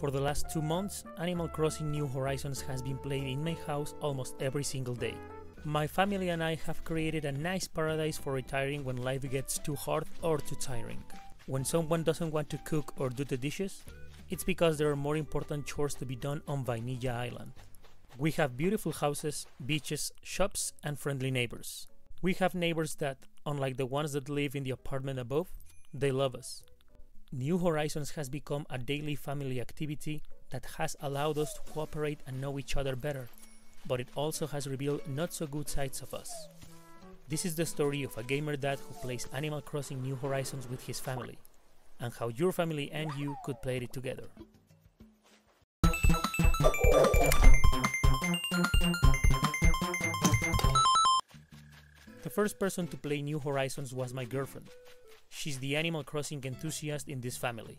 For the last 2 months, Animal Crossing New Horizons has been played in my house almost every single day. My family and I have created a nice paradise for retiring when life gets too hard or too tiring. When someone doesn't want to cook or do the dishes, it's because there are more important chores to be done on Vainilla Island. We have beautiful houses, beaches, shops, and friendly neighbors. We have neighbors that, unlike the ones that live in the apartment above, they love us. New Horizons has become a daily family activity that has allowed us to cooperate and know each other better, but it also has revealed not so good sides of us. This is the story of a gamer dad who plays Animal Crossing New Horizons with his family, and how your family and you could play it together. The first person to play New Horizons was my girlfriend. She's the Animal Crossing enthusiast in this family.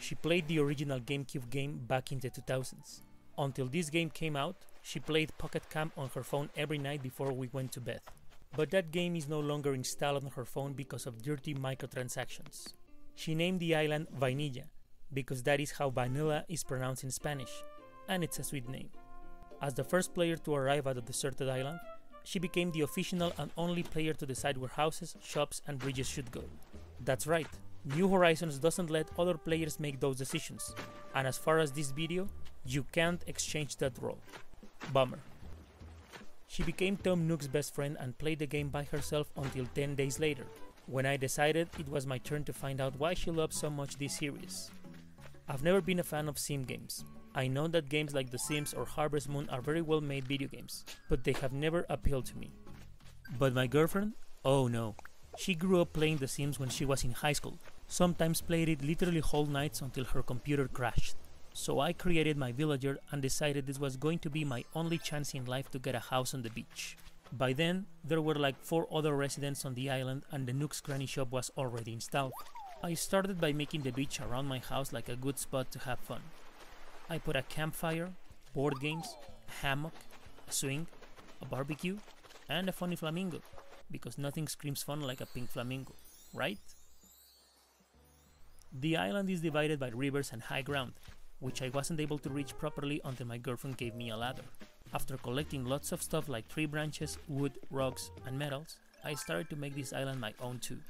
She played the original GameCube game back in the 2000s. Until this game came out, she played Pocket Camp on her phone every night before we went to bed. But that game is no longer installed on her phone because of dirty microtransactions. She named the island Vainilla, because that is how vanilla is pronounced in Spanish, and it's a sweet name. As the first player to arrive at the deserted island, she became the official and only player to decide where houses, shops, and bridges should go. That's right, New Horizons doesn't let other players make those decisions, and as far as this video, you can't exchange that role. Bummer. She became Tom Nook's best friend and played the game by herself until 10 days later, when I decided it was my turn to find out why she loved so much this series. I've never been a fan of sim games. I know that games like The Sims or Harvest Moon are very well made video games, but they have never appealed to me. But my girlfriend? Oh no. She grew up playing The Sims when she was in high school, sometimes played it literally whole nights until her computer crashed. So I created my villager and decided this was going to be my only chance in life to get a house on the beach. By then, there were like 4 other residents on the island and the Nook's Granny Shop was already installed. I started by making the beach around my house like a good spot to have fun. I put a campfire, board games, a hammock, a swing, a barbecue, and a funny flamingo, because nothing screams fun like a pink flamingo, right? The island is divided by rivers and high ground, which I wasn't able to reach properly until my girlfriend gave me a ladder. After collecting lots of stuff like tree branches, wood, rocks, and metals, I started to make this island my own too.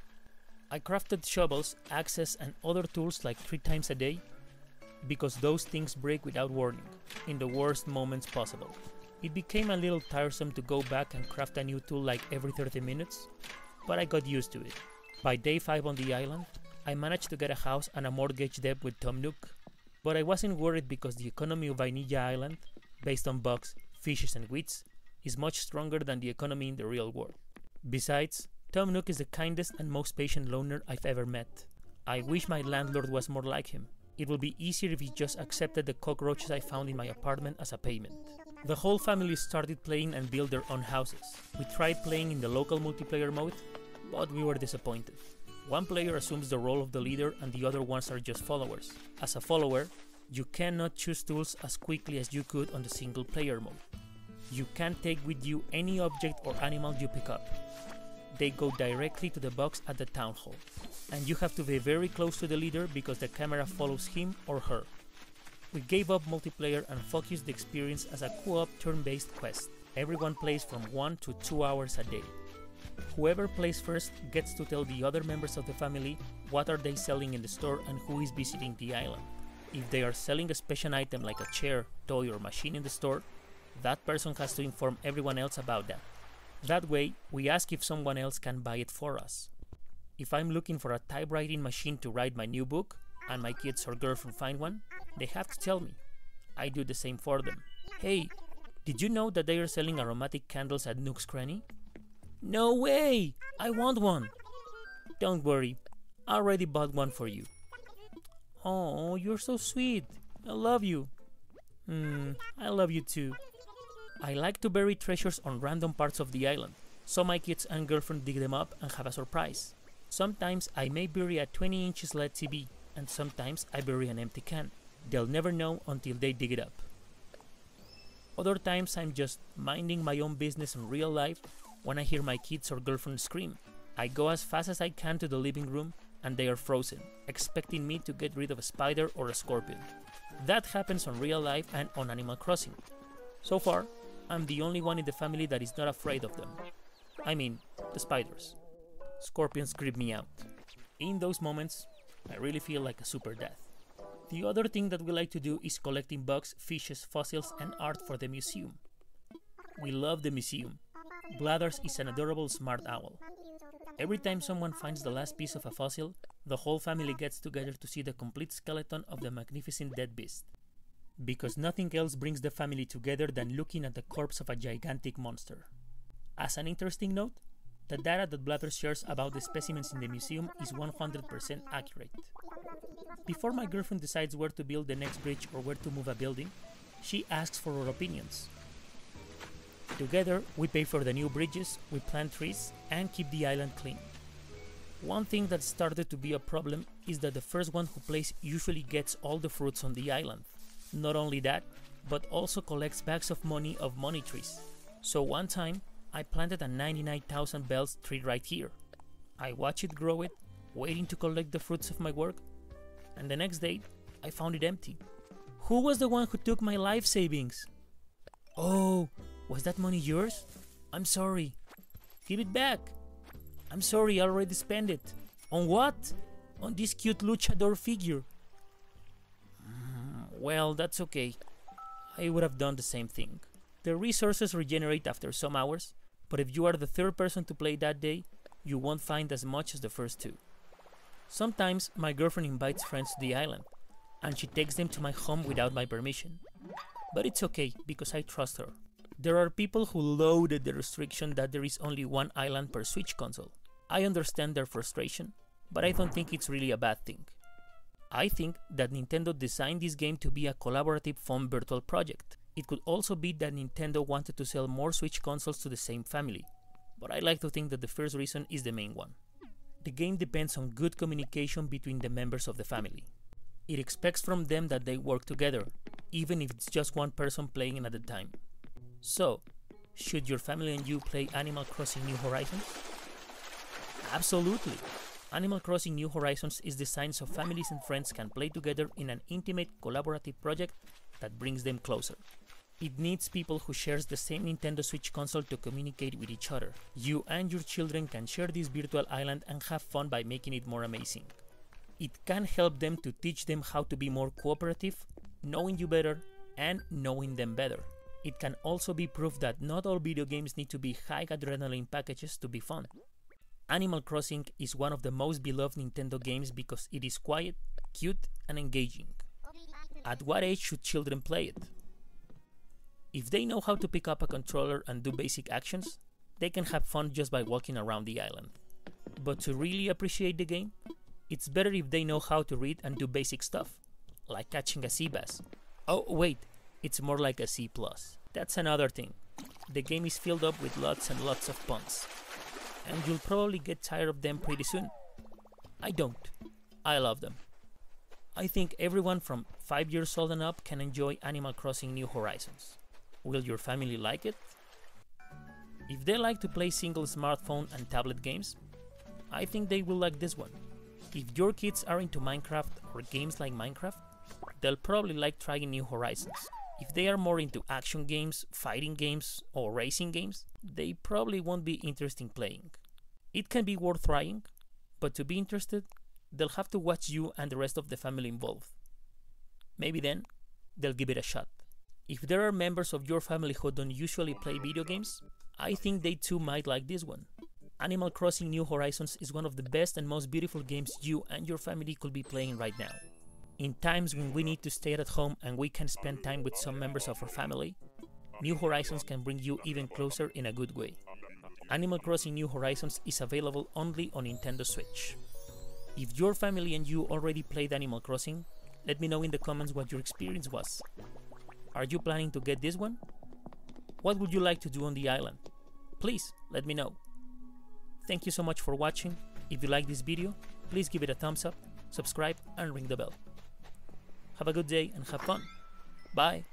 I crafted shovels, axes, and other tools like 3 times a day, because those things break without warning, in the worst moments possible. It became a little tiresome to go back and craft a new tool like every 30 minutes, but I got used to it. By day 5 on the island, I managed to get a house and a mortgage debt with Tom Nook, but I wasn't worried because the economy of Vainilla Island, based on bugs, fishes and wheats, is much stronger than the economy in the real world. Besides, Tom Nook is the kindest and most patient loner I've ever met. I wish my landlord was more like him. It would be easier if he just accepted the cockroaches I found in my apartment as a payment. The whole family started playing and built their own houses. We tried playing in the local multiplayer mode, but we were disappointed. One player assumes the role of the leader and the other ones are just followers. As a follower, you cannot choose tools as quickly as you could on the single player mode. You can't take with you any object or animal you pick up. They go directly to the box at the town hall, and you have to be very close to the leader because the camera follows him or her. We gave up multiplayer and focused the experience as a co-op turn-based quest. Everyone plays from 1 to 2 hours a day. Whoever plays first gets to tell the other members of the family what are they selling in the store and who is visiting the island. If they are selling a special item like a chair, toy or machine in the store, that person has to inform everyone else about that. That way, we ask if someone else can buy it for us. If I'm looking for a typewriting machine to write my new book, and my kids or girlfriend find one, they have to tell me. I do the same for them. Hey, did you know that they are selling aromatic candles at Nook's Cranny? No way! I want one! Don't worry, I already bought one for you. Oh, you're so sweet. I love you. I love you too. I like to bury treasures on random parts of the island, so my kids and girlfriend dig them up and have a surprise. Sometimes I may bury a 20-inch LED TV, and sometimes I bury an empty can. They'll never know until they dig it up. Other times I'm just minding my own business in real life when I hear my kids or girlfriend scream. I go as fast as I can to the living room and they are frozen, expecting me to get rid of a spider or a scorpion. That happens on real life and on Animal Crossing. So far, I'm the only one in the family that is not afraid of them. I mean, the spiders. Scorpions creep me out. In those moments, I really feel like a super dad. The other thing that we like to do is collecting bugs, fishes, fossils, and art for the museum. We love the museum. Blathers is an adorable smart owl. Every time someone finds the last piece of a fossil, the whole family gets together to see the complete skeleton of the magnificent dead beast. Because nothing else brings the family together than looking at the corpse of a gigantic monster. As an interesting note, the data that Blathers shares about the specimens in the museum is 100% accurate. Before my girlfriend decides where to build the next bridge or where to move a building, she asks for our opinions. Together, we pay for the new bridges, we plant trees, and keep the island clean. One thing that started to be a problem is that the first one who plays usually gets all the fruits on the island. Not only that, but also collects bags of money trees. So one time, I planted a 99,000 bells tree right here. I watched it grow waiting to collect the fruits of my work, and the next day, I found it empty. Who was the one who took my life savings? Oh, was that money yours? I'm sorry. Give it back. I'm sorry, I already spent it. On what? On this cute luchador figure. Well, that's okay. I would have done the same thing. The resources regenerate after some hours, but if you are the third person to play that day, you won't find as much as the first two. Sometimes my girlfriend invites friends to the island, and she takes them to my home without my permission. But it's okay, because I trust her. There are people who loathed the restriction that there is only one island per Switch console. I understand their frustration, but I don't think it's really a bad thing. I think that Nintendo designed this game to be a collaborative, fun virtual project. It could also be that Nintendo wanted to sell more Switch consoles to the same family, but I like to think that the first reason is the main one. The game depends on good communication between the members of the family. It expects from them that they work together, even if it's just one person playing at a time. So, should your family and you play Animal Crossing New Horizons? Absolutely! Animal Crossing New Horizons is designed so families and friends can play together in an intimate, collaborative project that brings them closer. It needs people who share the same Nintendo Switch console to communicate with each other. You and your children can share this virtual island and have fun by making it more amazing. It can help them to teach them how to be more cooperative, knowing you better, and knowing them better. It can also be proof that not all video games need to be high adrenaline packages to be fun. Animal Crossing is one of the most beloved Nintendo games because it is quiet, cute, and engaging. At what age should children play it? If they know how to pick up a controller and do basic actions, they can have fun just by walking around the island. But to really appreciate the game, it's better if they know how to read and do basic stuff, like catching a sea bass. Oh wait, it's more like a C+. That's another thing. The game is filled up with lots and lots of puns, and you'll probably get tired of them pretty soon. I don't. I love them. I think everyone from 5 years old and up can enjoy Animal Crossing New Horizons. Will your family like it? If they like to play single smartphone and tablet games, I think they will like this one. If your kids are into Minecraft or games like Minecraft, they'll probably like trying New Horizons. If they are more into action games, fighting games, or racing games, they probably won't be interested in playing. It can be worth trying, but to be interested, they'll have to watch you and the rest of the family involved. Maybe then, they'll give it a shot. If there are members of your family who don't usually play video games, I think they too might like this one. Animal Crossing New Horizons is one of the best and most beautiful games you and your family could be playing right now. In times when we need to stay at home and we can spend time with some members of our family, New Horizons can bring you even closer in a good way. Animal Crossing New Horizons is available only on Nintendo Switch. If your family and you already played Animal Crossing, let me know in the comments what your experience was. Are you planning to get this one? What would you like to do on the island? Please let me know. Thank you so much for watching. If you like this video, please give it a thumbs up, subscribe, and ring the bell. Have a good day and have fun. Bye.